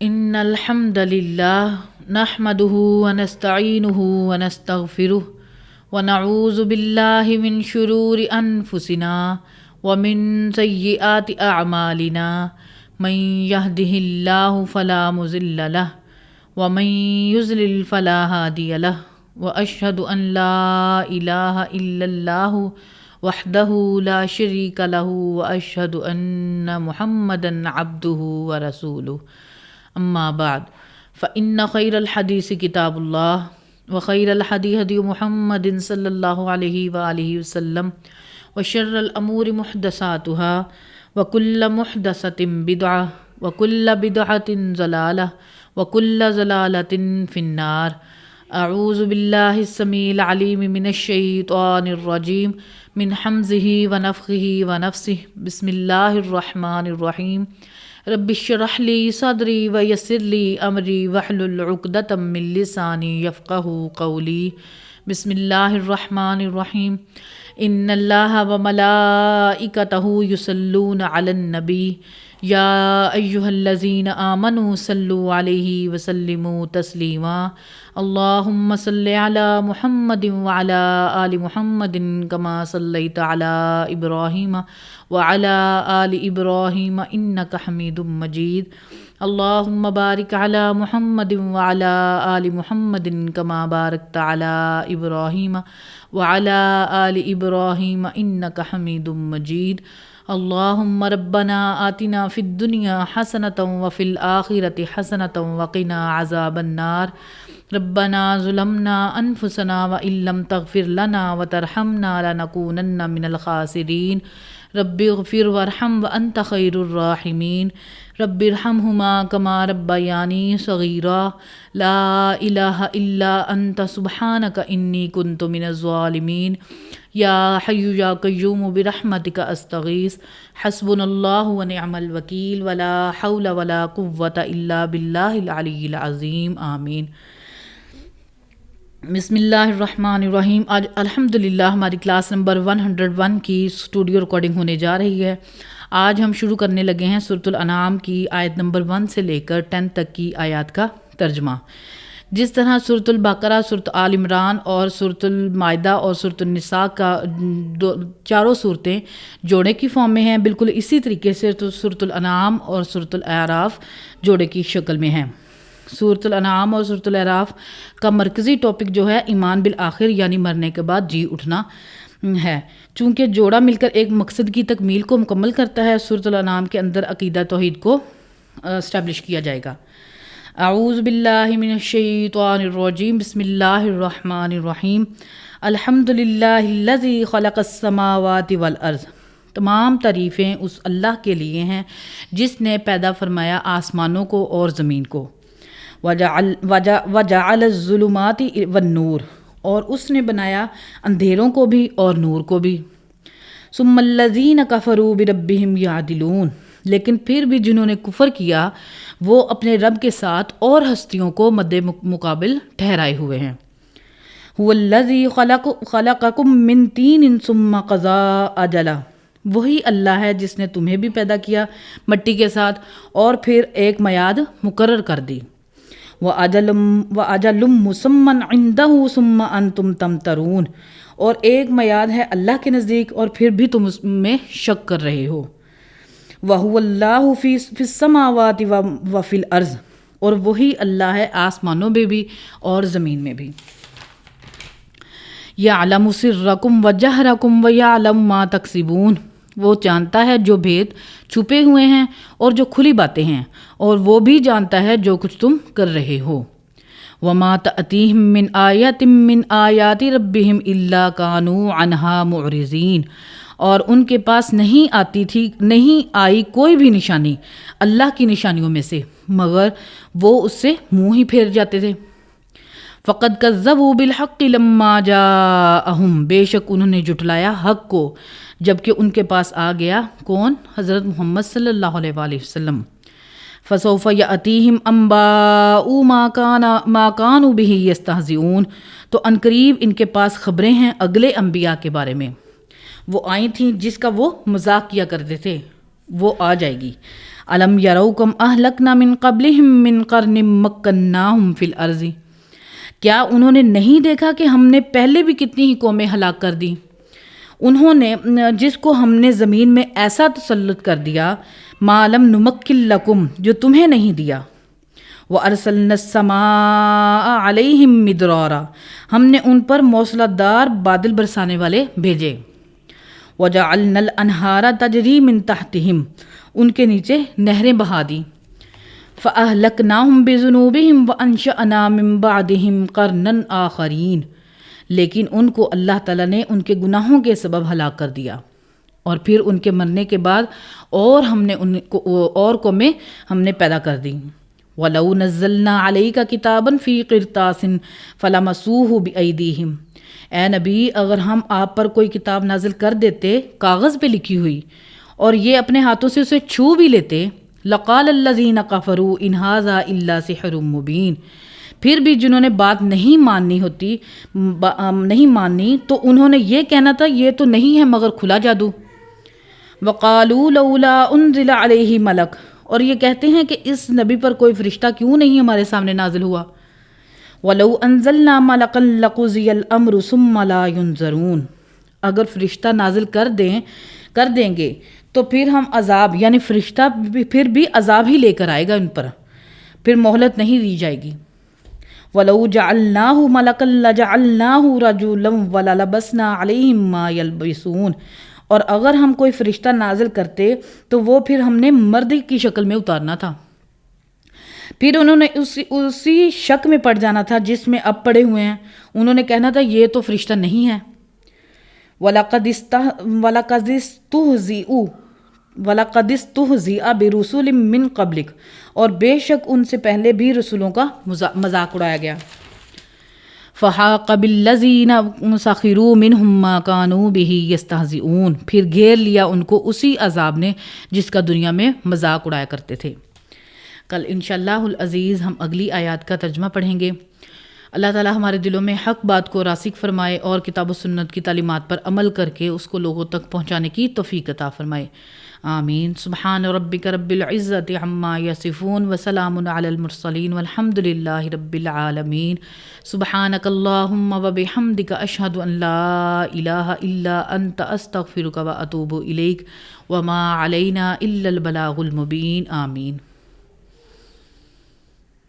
ان الحمد للہ نحمده ونستعینه ونستغفره ونعوذ باللہ من شرور انفسنا ومن سیئات اعمالنا من يهده اللہ فلا مضل له ومن يضلل فلا هادی له واشهد ان لا الہ الا اللہ وحدہ لا شریک له واشهد ان محمدا عبدہ ورسولہ اما بعد فإن خیر الحدیث کتاب اللہ وخیر الہدی ہدی محمد صلی اللہ علیہ وآلہ وسلم وشر الامور محدثاتها وکل محدثۃ بدعہ وکل بدعۃ ضلالہ وکل ضلالۃ فی النار۔ اعوذ باللہ السمیع العلیم من الشیطان الرجیم من حمزہ ونفخہ ونفثہ بسم اللہ الرحمن الرحیم۔ رب اشرح لی صدری ویسر لی امری واحلل عقدۃ من لسانی یفقہوا قولی۔ بسم اللہ الرحمن الرحیم۔ ان اللہ وملائکتہ یصلون علی النبی یا ایہا الذین آمنوا صلوا علیہ وسلموا تسلیما۔ اللہم صل علی محمد وعلی آل محمد کما صلیت علی ابراہیم وعلی آل ابراہیم انک حمید مجید۔ اللہم بارک علی محمد وعلی آل محمد کما بارکت علی ابراہیم وعلی آل ابراہیم انک حمید مجید۔ اللہم ربنا آتنا فی الدنیا حسنۃ وفی الآخرۃ حسنۃ وقنا عذاب النار۔ ربنا ظلمنا انفسنا وان لم تغفر لنا وترحمنا لنکونن من الخاسرین۔ رب اغفر وارحم وانت خیر الراحمین۔ رب ارحمہما کما ربیانی صغیرا۔ لا الہ الا انت سبحانک انی کنت من الظالمین۔ یا حی یا قیوم برحمتک استغیث۔ حسبنا اللہ ونعم الوکیل ولا حول ولا قوة الا باللہ العلی العظیم، آمین۔ بسم اللہ الرحمن الرحیم۔ آج الحمدللہ ہماری کلاس نمبر 101 کی اسٹوڈیو ریکارڈنگ ہونے جا رہی ہے۔ آج ہم شروع کرنے لگے ہیں سورۃ الانعام کی آیت نمبر 1 سے لے کر 10 تک کی آیات کا ترجمہ۔ جس طرح سورۃ البقرہ، سورۃ آل عمران اور سورۃ المائدہ اور سورۃ النساء کا چاروں صورتیں جوڑے کی فارم میں ہیں، بالکل اسی طریقے سے سورۃ الانعام اور سورۃ الاعراف جوڑے کی شکل میں ہیں۔ سورۃ الانعام اور سورۃ الاعراف کا مرکزی ٹاپک جو ہے ایمان بالآخر یعنی مرنے کے بعد جی اٹھنا ہے۔ چونکہ جوڑا مل کر ایک مقصد کی تکمیل کو مکمل کرتا ہے، سورۃ الانعام کے اندر عقیدہ توحید کو اسٹیبلش کیا جائے گا۔ اعوذ باللہ من الشیطان الرجیم، بسم اللہ الرحمن الرحیم۔ الحمد للہ الذی خلق السماوات والارض۔ تمام تعریفیں اس اللہ کے لیے ہیں جس نے پیدا فرمایا آسمانوں کو اور زمین کو۔ وجعل الظلمات والنور، اور اس نے بنایا اندھیروں کو بھی اور نور کو بھی۔ ثم الذین کفروا بربہم یعدلون، لیکن پھر بھی جنہوں نے کفر کیا وہ اپنے رب کے ساتھ اور ہستیوں کو مد مقابل ٹھہرائے ہوئے ہیں۔ هو الذی خلقکم من طین ثم قضى اجلا، وہی اللہ ہے جس نے تمہیں بھی پیدا کیا مٹی کے ساتھ اور پھر ایک میعاد مقرر کر دی۔ وَأَجَلٌ مُّسَمًّى عِندَهُ ثُمَّ أَنْتُمْ تَمْتَرُونَ، اور ایک میعاد ہے اللہ کے نزدیک اور پھر بھی تم اس میں شک کر رہے ہو۔ وَهُوَ اللَّهُ فِي السَّمَاوَاتِ وَفِي الْأَرْضِ، اور وہی اللہ ہے آسمانوں میں بھی اور زمین میں بھی۔ يَعْلَمُ سِرَّكُمْ وَجَهْرَكُمْ وَيَعْلَمُ مَا تَكْسِبُونَ، وہ جانتا ہے جو بھید چھپے ہوئے ہیں اور جو کھلی باتیں ہیں، اور وہ بھی جانتا ہے جو کچھ تم کر رہے ہو۔ وَمَا تَأْتِيهِم مِّنْ آيَةٍ مِّنْ آيَاتِ رَبِّهِمْ إِلَّا كَانُوا عَنْهَا مُعْرِضِينَ، اور ان کے پاس نہیں آئی کوئی بھی نشانی اللہ کی نشانیوں میں سے مگر وہ اس سے منہ ہی پھیر جاتے تھے۔ فَقَدْ كَذَّبُوا بِالْحَقِّ لَمَّا جَاءَهُمْ، بے شک انہوں نے جھٹلایا حق کو جبکہ ان کے پاس آ گیا۔ کون؟ حضرت محمد صلی اللہ علیہ وآلہ وسلم۔ فَسَوْفَ يَأْتِيهِمْ أَنْبَاءُ مَا كَانُوا بِهِ يَسْتَهْزِئُونَ، تو عنقریب ان کے پاس خبریں ہیں اگلے انبیاء کے بارے میں، وہ آئی تھیں جس کا وہ مذاق کیا کرتے تھے، وہ آ جائے گی۔ الم یروا کم اہلکنا من قبلہم من قرن مکناہم فی الارض، کیا انہوں نے نہیں دیکھا کہ ہم نے پہلے بھی کتنی ہی قومیں ہلاک کر دی، انہوں نے جس کو ہم نے زمین میں ایسا تسلط کر دیا، ما لم نمکن لکم، جو تمہیں نہیں دیا، وَأَرْسَلْنَا السَّمَاءَ عَلَيْهِمْ مِدْرَارًا، ہم نے ان پر موسلا دار بادل برسانے والے بھیجے، وَجَعَلْنَا الْأَنْهَارَ تَجْرِي مِن تَحْتِهِمْ، ان کے نیچے نہریں بہا دی، فَأَهْلَكْنَاهُمْ بِذُنُوبِهِمْ وَأَنشَأْنَا مِن بَعْدِهِمْ قَرْنًا آخَرِينَ، لیکن ان کو اللہ تعالیٰ نے ان کے گناہوں کے سبب ہلاک کر دیا، اور پھر ان کے مرنے کے بعد اور ہم نے ان کو اور قومیں ہم نے پیدا کر دی۔ وَلَوْ نَزَّلْنَا عَلَيْكَ كِتَابًا فِي قِرْطَاسٍ فَلَمَسُوهُ بِأَيْدِيهِمْ، اے نبی اگر ہم آپ پر کوئی کتاب نازل کر دیتے کاغذ پہ لکھی ہوئی اور یہ اپنے ہاتھوں سے اسے چھو بھی لیتے، لَقَالَ الَّذِينَ كَفَرُوا إِنْ هَذَا إِلَّا سِحْرٌ مُبِينٌ، پھر بھی جنہوں نے بات نہیں ماننی تو انہوں نے یہ کہنا تھا یہ تو نہیں ہے مگر کھلا جادو۔ وَقَالُوا لَوْلَا أُنزِلَ عَلَيْهِ مَلَكٌ، اور یہ کہتے ہیں کہ اس نبی پر کوئی فرشتہ کیوں نہیں ہمارے سامنے نازل ہوا۔ وَلَوْ أَنزَلْنَا مَلَكًا لَقُضِيَ الْأَمْرُ ثُمَّ لَا يُنظَرُونَ، اگر فرشتہ نازل کر دیں گے تو پھر ہم عذاب، یعنی فرشتہ پھر بھی عذاب ہی لے کر آئے گا ان پر، پھر مہلت نہیں دی جائے گی۔ وَلَوْ جَعَلْنَاهُ مَلَكًا لَجَعَلْنَاهُ رَجُلًا وَلَلَبَسْنَا عَلَيْهِمْ مَا يَلْبِسُونَ، اور اگر ہم کوئی فرشتہ نازل کرتے تو وہ پھر ہم نے مرد کی شکل میں اتارنا تھا، پھر انہوں نے اسی شک میں پڑ جانا تھا جس میں اب پڑے ہوئے ہیں، انہوں نے کہنا تھا یہ تو فرشتہ نہیں ہے۔ وَلَقَدِ اسْتُهْزِئَ بِرُسُلٍ مِّن قَبْلِكَ، اور بے شک ان سے پہلے بھی رسولوں کا مذاق اڑایا گیا۔ فَحَاقَ بِالَّذِينَ سَخِرُوا مِنْهُمْ مَا كَانُوا بِهِ يَسْتَهْزِئُونَ، پھر گھیر لیا ان کو اسی عذاب نے جس کا دنیا میں مذاق اڑایا کرتے تھے۔ کل انشاءاللہ العزیز ہم اگلی آیات کا ترجمہ پڑھیں گے۔ اللہ تعالیٰ ہمارے دلوں میں حق بات کو راسخ فرمائے اور کتاب و سنت کی تعلیمات پر عمل کر کے اس کو لوگوں تک پہنچانے کی توفیق عطا فرمائے، آمین۔ سبحان ربک رب العزت عما یصفون وسلام علی المرسلین والحمد للہ رب العالمین۔ سبحانک اللہم وبحمدک اشہد ان لا الہ الا انت استغفرک واتوب الیک وما علینا الا البلاغ المبین، آمین۔